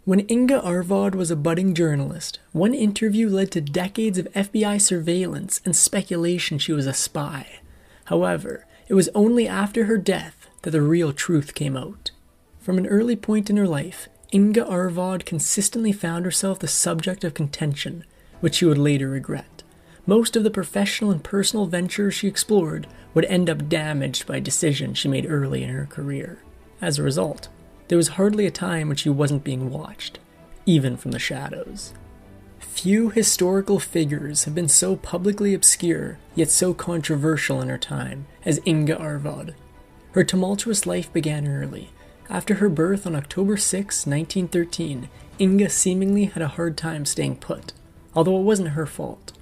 When Inga Arvad was a budding journalist, one interview led to decades of FBI surveillance and speculation she was a spy. However, it was only after her death that the real truth came out. From an early point in her life, Inga Arvad consistently found herself the subject of contention, which she would later regret. Most of the professional and personal ventures she explored would end up damaged by decisions she made early in her career. As a result, there was hardly a time when she wasn't being watched, even from the shadows. Few historical figures have been so publicly obscure, yet so controversial in her time, as Inga Arvad. Her tumultuous life began early. After her birth on October 6, 1913, Inga seemingly had a hard time staying put, although it wasn't her fault.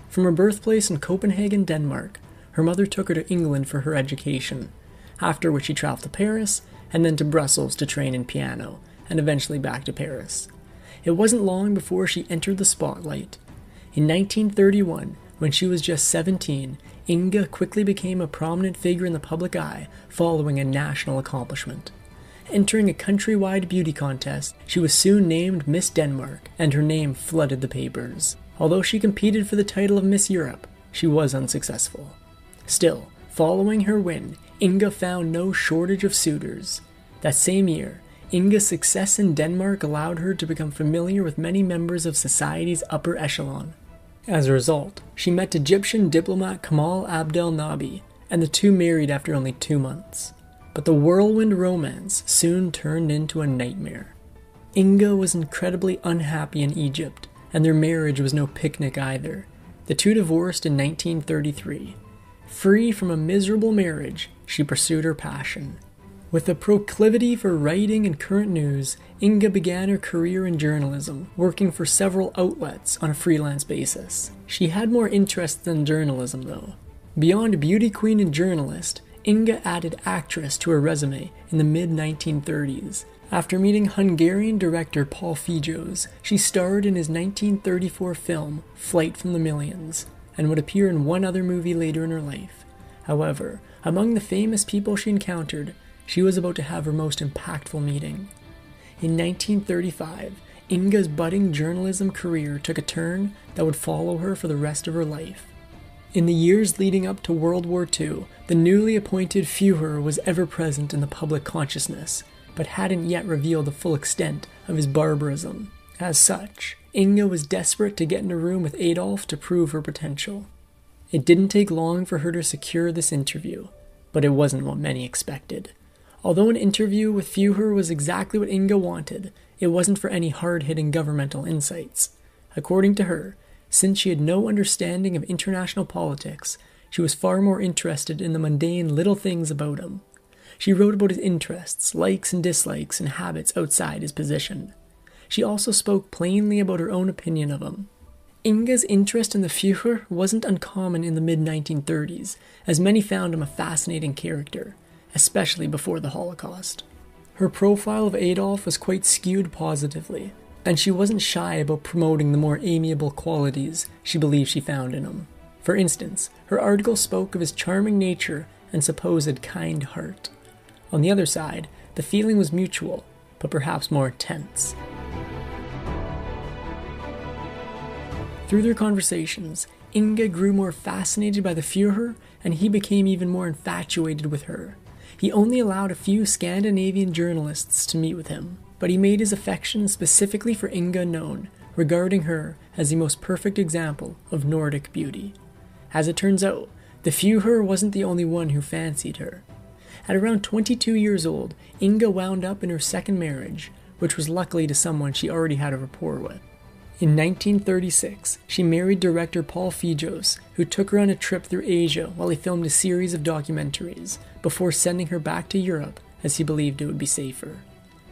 From her birthplace in Copenhagen, Denmark, her mother took her to England for her education, after which she traveled to Paris, and then to Brussels to train in piano, and eventually back to Paris. It wasn't long before she entered the spotlight. In 1931, when she was just 17, Inga quickly became a prominent figure in the public eye following a national accomplishment. Entering a countrywide beauty contest, she was soon named Miss Denmark, and her name flooded the papers. Although she competed for the title of Miss Europe, she was unsuccessful. Still, following her win, Inga found no shortage of suitors. That same year, Inga's success in Denmark allowed her to become familiar with many members of society's upper echelon. As a result, she met Egyptian diplomat Kamal Abdel Nabi, and the two married after only 2 months. But the whirlwind romance soon turned into a nightmare. Inga was incredibly unhappy in Egypt, and their marriage was no picnic either. The two divorced in 1933. Free from a miserable marriage, she pursued her passion. With a proclivity for writing and current news, Inga began her career in journalism, working for several outlets on a freelance basis. She had more interest than journalism, though. Beyond beauty queen and journalist, Inga added actress to her resume in the mid-1930s. After meeting Hungarian director Paul Fijós, she starred in his 1934 film Flight from the Millions, and would appear in one other movie later in her life. However, among the famous people she encountered, she was about to have her most impactful meeting. In 1935, Inga's budding journalism career took a turn that would follow her for the rest of her life. In the years leading up to World War II, the newly appointed Führer was ever present in the public consciousness, but hadn't yet revealed the full extent of his barbarism. As such, Inga was desperate to get in a room with Adolf to prove her potential. It didn't take long for her to secure this interview, but it wasn't what many expected. Although an interview with Führer was exactly what Inga wanted, it wasn't for any hard-hitting governmental insights. According to her, since she had no understanding of international politics, she was far more interested in the mundane little things about him. She wrote about his interests, likes and dislikes, and habits outside his position. She also spoke plainly about her own opinion of him. Inga's interest in the Führer wasn't uncommon in the mid-1930s, as many found him a fascinating character, especially before the Holocaust. Her profile of Adolf was quite skewed positively, and she wasn't shy about promoting the more amiable qualities she believed she found in him. For instance, her article spoke of his charming nature and supposed kind heart. On the other side, the feeling was mutual, but perhaps more intense. Through their conversations, Inga grew more fascinated by the Führer, and he became even more infatuated with her. He only allowed a few Scandinavian journalists to meet with him, but he made his affection specifically for Inga known, regarding her as the most perfect example of Nordic beauty. As it turns out, the Führer wasn't the only one who fancied her. At around 22 years old, Inga wound up in her second marriage, which was luckily to someone she already had a rapport with. In 1936, she married director Paul Fijós, who took her on a trip through Asia while he filmed a series of documentaries, before sending her back to Europe as he believed it would be safer.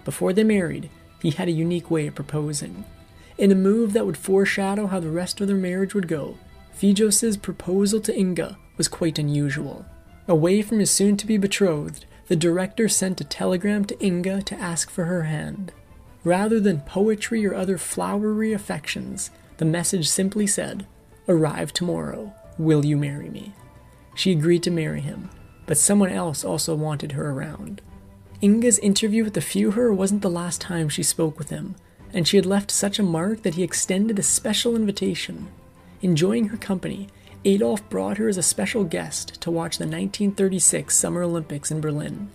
Before they married, he had a unique way of proposing. In a move that would foreshadow how the rest of their marriage would go, Fijós' proposal to Inga was quite unusual. Away from his soon-to-be betrothed, the director sent a telegram to Inga to ask for her hand. Rather than poetry or other flowery affections, the message simply said, "Arrive tomorrow. Will you marry me?" She agreed to marry him, but someone else also wanted her around. Inga's interview with the Führer wasn't the last time she spoke with him, and she had left such a mark that he extended a special invitation. Enjoying her company, Adolf brought her as a special guest to watch the 1936 Summer Olympics in Berlin.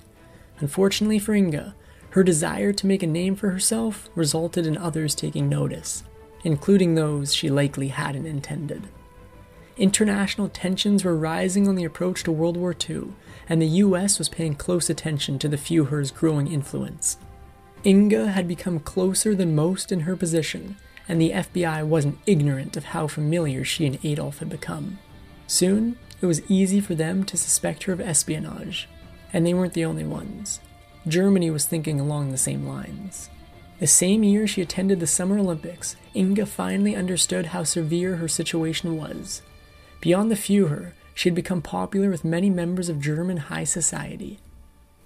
Unfortunately for Inga, her desire to make a name for herself resulted in others taking notice, including those she likely hadn't intended. International tensions were rising on the approach to World War II, and the US was paying close attention to the Führer's growing influence. Inga had become closer than most in her position, and the FBI wasn't ignorant of how familiar she and Adolf had become. Soon, it was easy for them to suspect her of espionage, and they weren't the only ones. Germany was thinking along the same lines. The same year she attended the Summer Olympics, Inga finally understood how severe her situation was. Beyond the Führer, she had become popular with many members of German high society.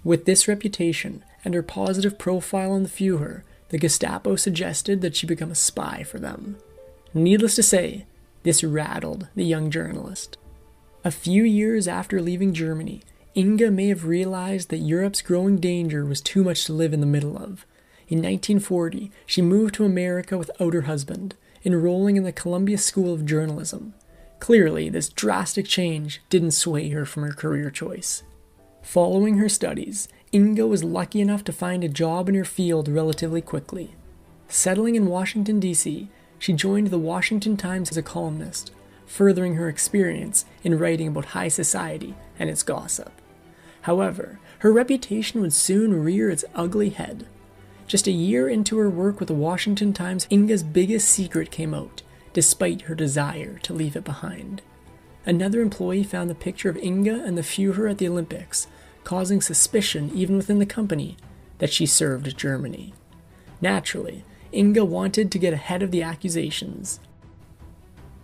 With this reputation and her positive profile on the Führer, the Gestapo suggested that she become a spy for them. Needless to say, this rattled the young journalist. A few years after leaving Germany, Inga may have realized that Europe's growing danger was too much to live in the middle of. In 1940, she moved to America without her husband, enrolling in the Columbia School of Journalism. Clearly, this drastic change didn't sway her from her career choice. Following her studies, Inga was lucky enough to find a job in her field relatively quickly. Settling in Washington, D.C., she joined the Washington Times as a columnist, furthering her experience in writing about high society and its gossip. However, her reputation would soon rear its ugly head. Just a year into her work with the Washington Times, Inga's biggest secret came out, despite her desire to leave it behind. Another employee found the picture of Inga and the Führer at the Olympics, causing suspicion even within the company that she served Germany. Naturally, Inga wanted to get ahead of the accusations.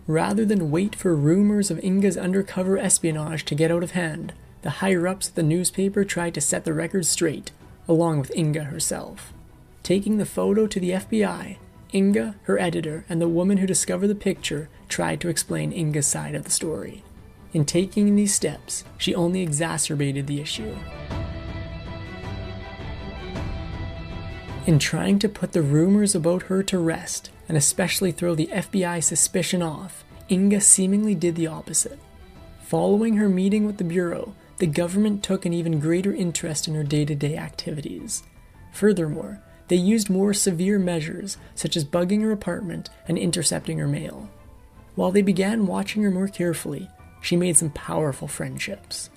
Rather than wait for rumors of Inga's undercover espionage to get out of hand, the higher-ups at the newspaper tried to set the record straight, along with Inga herself. Taking the photo to the FBI, Inga, her editor, and the woman who discovered the picture tried to explain Inga's side of the story. In taking these steps, she only exacerbated the issue. In trying to put the rumors about her to rest, and especially throw the FBI suspicion off, Inga seemingly did the opposite. Following her meeting with the Bureau, the government took an even greater interest in her day-to-day activities. Furthermore, they used more severe measures, such as bugging her apartment and intercepting her mail. While they began watching her more carefully, she made some powerful friendships.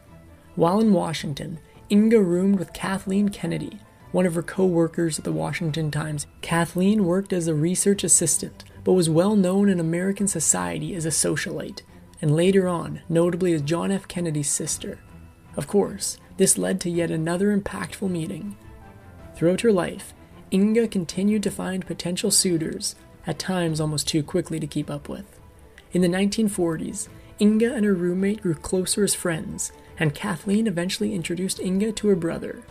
While in Washington, Inga roomed with Kathleen Kennedy, one of her co-workers at the Washington Times. Kathleen worked as a research assistant, but was well known in American society as a socialite, and later on, notably as John F. Kennedy's sister. Of course, this led to yet another impactful meeting. Throughout her life, Inga continued to find potential suitors, at times almost too quickly to keep up with. In the 1940s, Inga and her roommate grew closer as friends, and Kathleen eventually introduced Inga to her brother.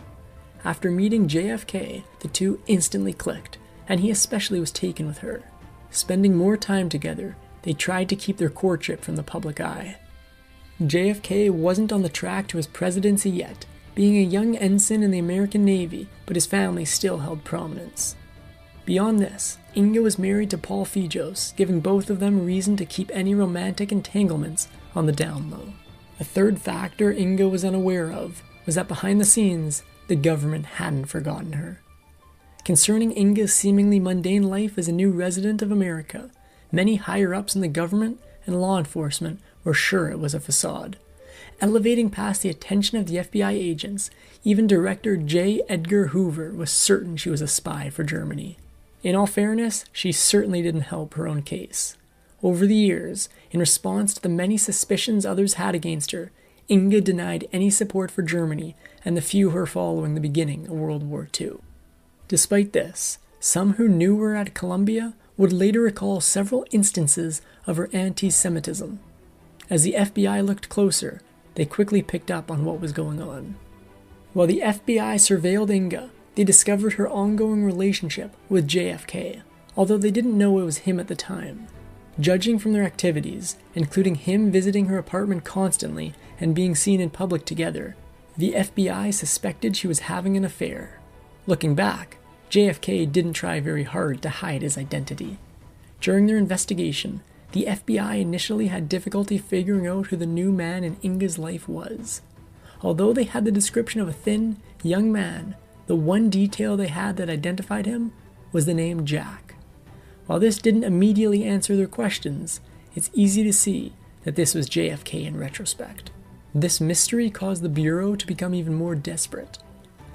After meeting JFK, the two instantly clicked, and he especially was taken with her. Spending more time together, they tried to keep their courtship from the public eye. JFK wasn't on the track to his presidency yet, being a young ensign in the American Navy, but his family still held prominence. Beyond this, Inga was married to Paul Fijos, giving both of them reason to keep any romantic entanglements on the down low. A third factor Inga was unaware of was that behind the scenes, the government hadn't forgotten her. Concerning Inga's seemingly mundane life as a new resident of America, many higher-ups in the government and law enforcement were sure it was a facade. Elevating past the attention of the FBI agents, even Director J. Edgar Hoover was certain she was a spy for Germany. In all fairness, she certainly didn't help her own case. Over the years, in response to the many suspicions others had against her, Inga denied any support for Germany and the Führer following the beginning of World War II. Despite this, some who knew her at Columbia would later recall several instances of her anti-Semitism. As the FBI looked closer, they quickly picked up on what was going on. While the FBI surveilled Inga, they discovered her ongoing relationship with JFK, although they didn't know it was him at the time. Judging from their activities, including him visiting her apartment constantly and being seen in public together, the FBI suspected she was having an affair. Looking back, JFK didn't try very hard to hide his identity. During their investigation, the FBI initially had difficulty figuring out who the new man in Inga's life was. Although they had the description of a thin, young man, the one detail they had that identified him was the name Jack. While this didn't immediately answer their questions, it's easy to see that this was JFK in retrospect. This mystery caused the Bureau to become even more desperate.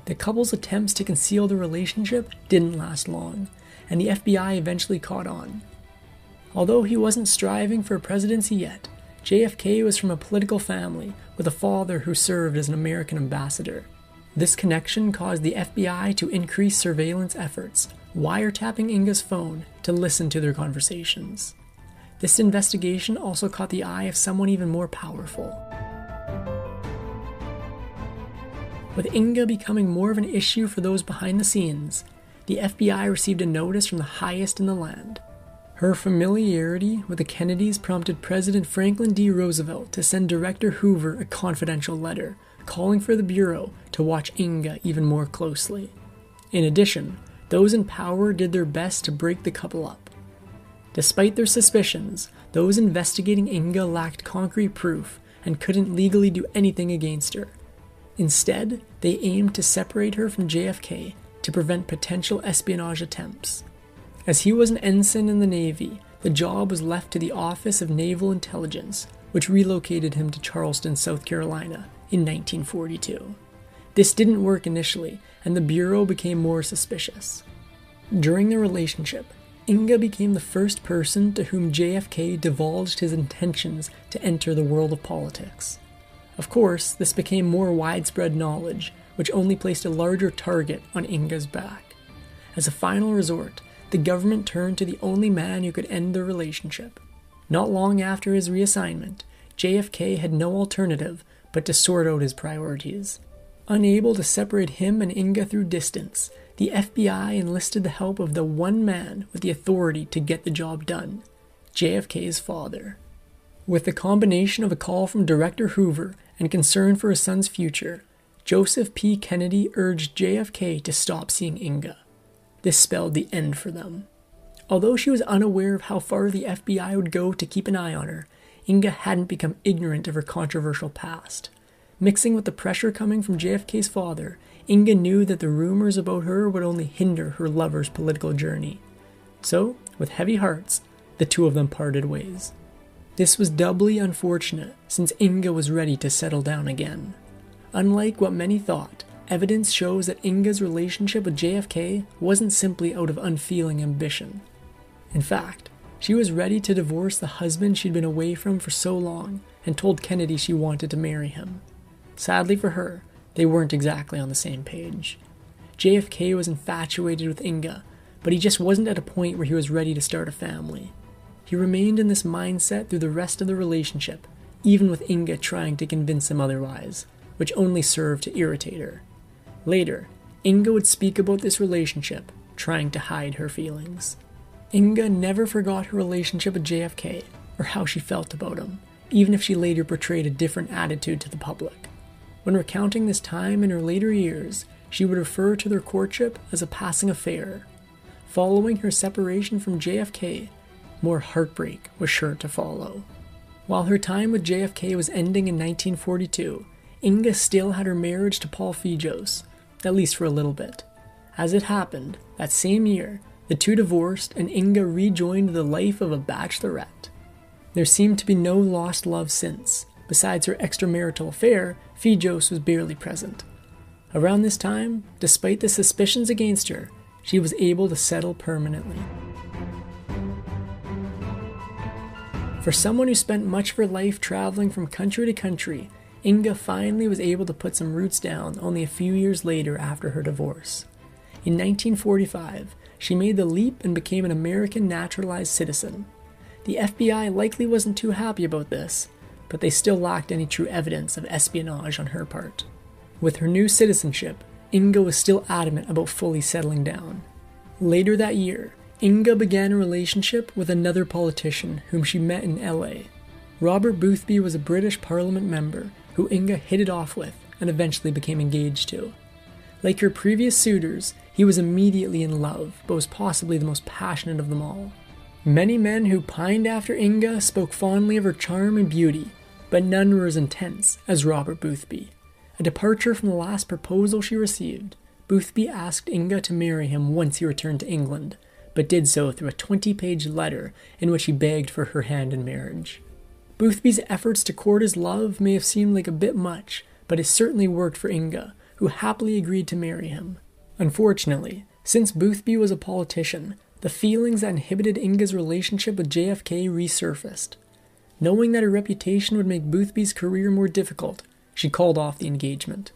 The couple's attempts to conceal the relationship didn't last long, and the FBI eventually caught on. Although he wasn't striving for a presidency yet, JFK was from a political family with a father who served as an American ambassador. This connection caused the FBI to increase surveillance efforts, wiretapping Inga's phone to listen to their conversations. This investigation also caught the eye of someone even more powerful. With Inga becoming more of an issue for those behind the scenes, the FBI received a notice from the highest in the land. Her familiarity with the Kennedys prompted President Franklin D. Roosevelt to send Director Hoover a confidential letter, calling for the Bureau to watch Inga even more closely. In addition, those in power did their best to break the couple up. Despite their suspicions, those investigating Inga lacked concrete proof and couldn't legally do anything against her. Instead, they aimed to separate her from JFK to prevent potential espionage attempts. As he was an ensign in the Navy, the job was left to the Office of Naval Intelligence, which relocated him to Charleston, South Carolina, in 1942. This didn't work initially, and the Bureau became more suspicious. During the relationship, Inga became the first person to whom JFK divulged his intentions to enter the world of politics. Of course, this became more widespread knowledge, which only placed a larger target on Inga's back. As a final resort, the government turned to the only man who could end their relationship. Not long after his reassignment, JFK had no alternative but to sort out his priorities. Unable to separate him and Inga through distance, the FBI enlisted the help of the one man with the authority to get the job done, JFK's father. With the combination of a call from Director Hoover and concern for his son's future, Joseph P. Kennedy urged JFK to stop seeing Inga. This spelled the end for them. Although she was unaware of how far the FBI would go to keep an eye on her, Inga hadn't become ignorant of her controversial past. Mixing with the pressure coming from JFK's father, Inga knew that the rumors about her would only hinder her lover's political journey. So, with heavy hearts, the two of them parted ways. This was doubly unfortunate since Inga was ready to settle down again. Unlike what many thought, evidence shows that Inga's relationship with JFK wasn't simply out of unfeeling ambition. In fact, she was ready to divorce the husband she'd been away from for so long and told Kennedy she wanted to marry him. Sadly for her, they weren't exactly on the same page. JFK was infatuated with Inga, but he just wasn't at a point where he was ready to start a family. He remained in this mindset through the rest of the relationship, even with Inga trying to convince him otherwise, which only served to irritate her. Later, Inga would speak about this relationship, trying to hide her feelings. Inga never forgot her relationship with JFK, or how she felt about him, even if she later portrayed a different attitude to the public. When recounting this time in her later years, she would refer to their courtship as a passing affair. Following her separation from JFK, more heartbreak was sure to follow. While her time with JFK was ending in 1942, Inga still had her marriage to Paul Fejos, at least for a little bit. As it happened, that same year, the two divorced and Inga rejoined the life of a bachelorette. There seemed to be no lost love since. Besides her extramarital affair, Fejos was barely present. Around this time, despite the suspicions against her, she was able to settle permanently. For someone who spent much of her life traveling from country to country, Inga finally was able to put some roots down only a few years later after her divorce. In 1945, she made the leap and became an American naturalized citizen. The FBI likely wasn't too happy about this, but they still lacked any true evidence of espionage on her part. With her new citizenship, Inga was still adamant about fully settling down. Later that year, Inga began a relationship with another politician whom she met in LA. Robert Boothby was a British Parliament member who Inga hit it off with and eventually became engaged to. Like her previous suitors, He was immediately in love, but was possibly the most passionate of them all. Many men who pined after Inga spoke fondly of her charm and beauty, but none were as intense as Robert Boothby. A departure from the last proposal she received, Boothby asked Inga to marry him once he returned to England, but did so through a 20-page letter in which he begged for her hand in marriage. Boothby's efforts to court his love may have seemed like a bit much, but it certainly worked for Inga, who happily agreed to marry him. Unfortunately, since Boothby was a politician, the feelings that inhibited Inga's relationship with JFK resurfaced. Knowing that her reputation would make Boothby's career more difficult, she called off the engagement.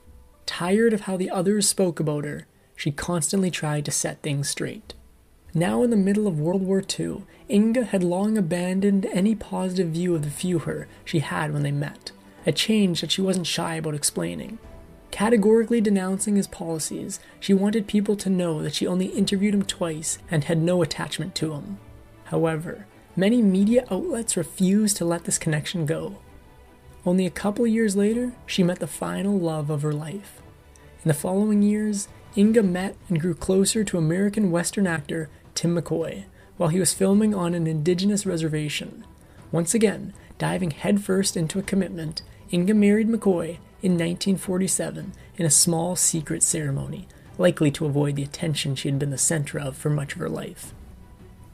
Tired of how the others spoke about her, she constantly tried to set things straight. Now in the middle of World War II, Inga had long abandoned any positive view of the Führer she had when they met, a change that she wasn't shy about explaining. Categorically denouncing his policies, she wanted people to know that she only interviewed him twice and had no attachment to him. However, many media outlets refused to let this connection go. Only a couple years later, she met the final love of her life. In the following years, Inga met and grew closer to American Western actor Tim McCoy while he was filming on an indigenous reservation. Once again, diving headfirst into a commitment, Inga married McCoy in 1947 in a small secret ceremony, likely to avoid the attention she had been the center of for much of her life.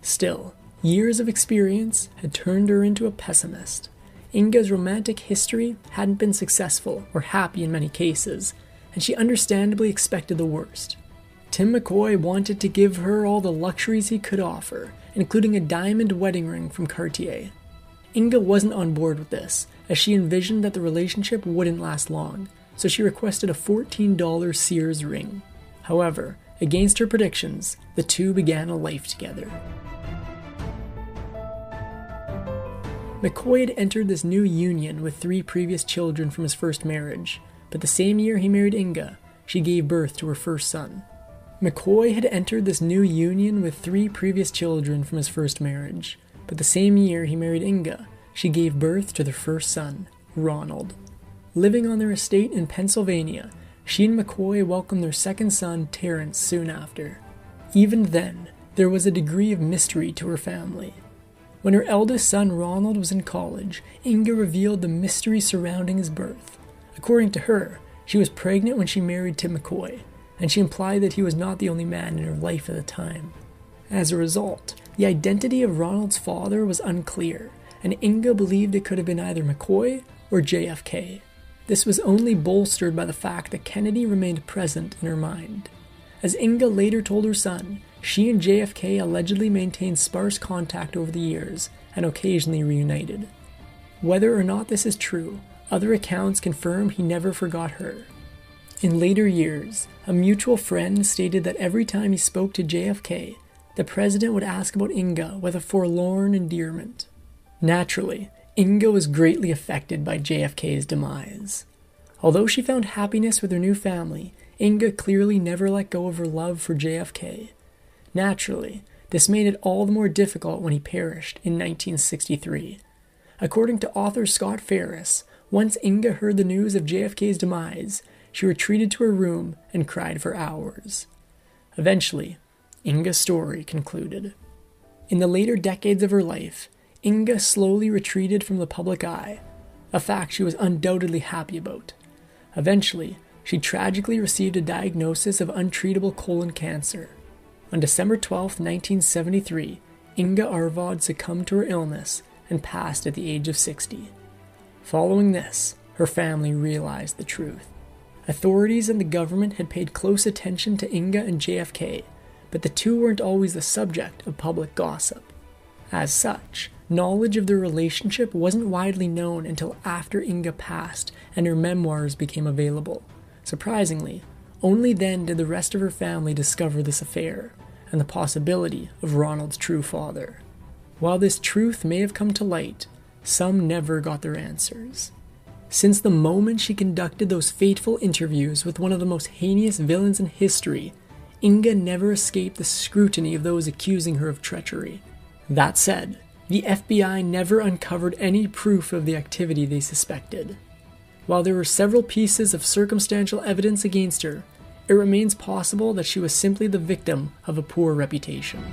Still, years of experience had turned her into a pessimist. Inga's romantic history hadn't been successful or happy in many cases, and she understandably expected the worst. Tim McCoy wanted to give her all the luxuries he could offer, including a diamond wedding ring from Cartier. Inga wasn't on board with this, as she envisioned that the relationship wouldn't last long, so she requested a $14 Sears ring. However, against her predictions, the two began a life together. McCoy had entered this new union with 3 previous children from his first marriage, but the same year he married Inga, she gave birth to her first son. McCoy had entered this new union with 3 previous children from his first marriage, but the same year he married Inga, she gave birth to their first son, Ronald. Living on their estate in Pennsylvania, she and McCoy welcomed their second son, Terrence, soon after. Even then, there was a degree of mystery to her family. When her eldest son, Ronald, was in college, Inga revealed the mystery surrounding his birth. According to her, she was pregnant when she married Tim McCoy, and she implied that he was not the only man in her life at the time. As a result, the identity of Ronald's father was unclear, and Inga believed it could have been either McCoy or JFK. This was only bolstered by the fact that Kennedy remained present in her mind. As Inga later told her son, she and JFK allegedly maintained sparse contact over the years and occasionally reunited. Whether or not this is true, other accounts confirm he never forgot her. In later years, a mutual friend stated that every time he spoke to JFK, the president would ask about Inga with a forlorn endearment. Naturally, Inga was greatly affected by JFK's demise. Although she found happiness with her new family, Inga clearly never let go of her love for JFK. Naturally, this made it all the more difficult when he perished in 1963. According to author Scott Ferris, once Inga heard the news of JFK's demise, she retreated to her room and cried for hours. Eventually, Inga's story concluded. In the later decades of her life, Inga slowly retreated from the public eye, a fact she was undoubtedly happy about. Eventually, she tragically received a diagnosis of untreatable colon cancer. On December 12, 1973, Inga Arvad succumbed to her illness and passed at the age of 60. Following this, her family realized the truth. Authorities and the government had paid close attention to Inga and JFK, but the two weren't always the subject of public gossip. As such, knowledge of their relationship wasn't widely known until after Inga passed and her memoirs became available. Surprisingly, only then did the rest of her family discover this affair and the possibility of Ronald's true father. While this truth may have come to light, some never got their answers. Since the moment she conducted those fateful interviews with one of the most heinous villains in history, Inga never escaped the scrutiny of those accusing her of treachery. That said, the FBI never uncovered any proof of the activity they suspected. While there were several pieces of circumstantial evidence against her, it remains possible that she was simply the victim of a poor reputation.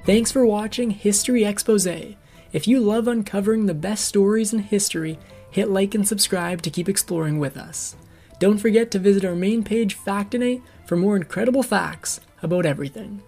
Thanks for watching History Exposé. If you love uncovering the best stories in history, hit like and subscribe to keep exploring with us. Don't forget to visit our main page Factinate for more incredible facts about everything.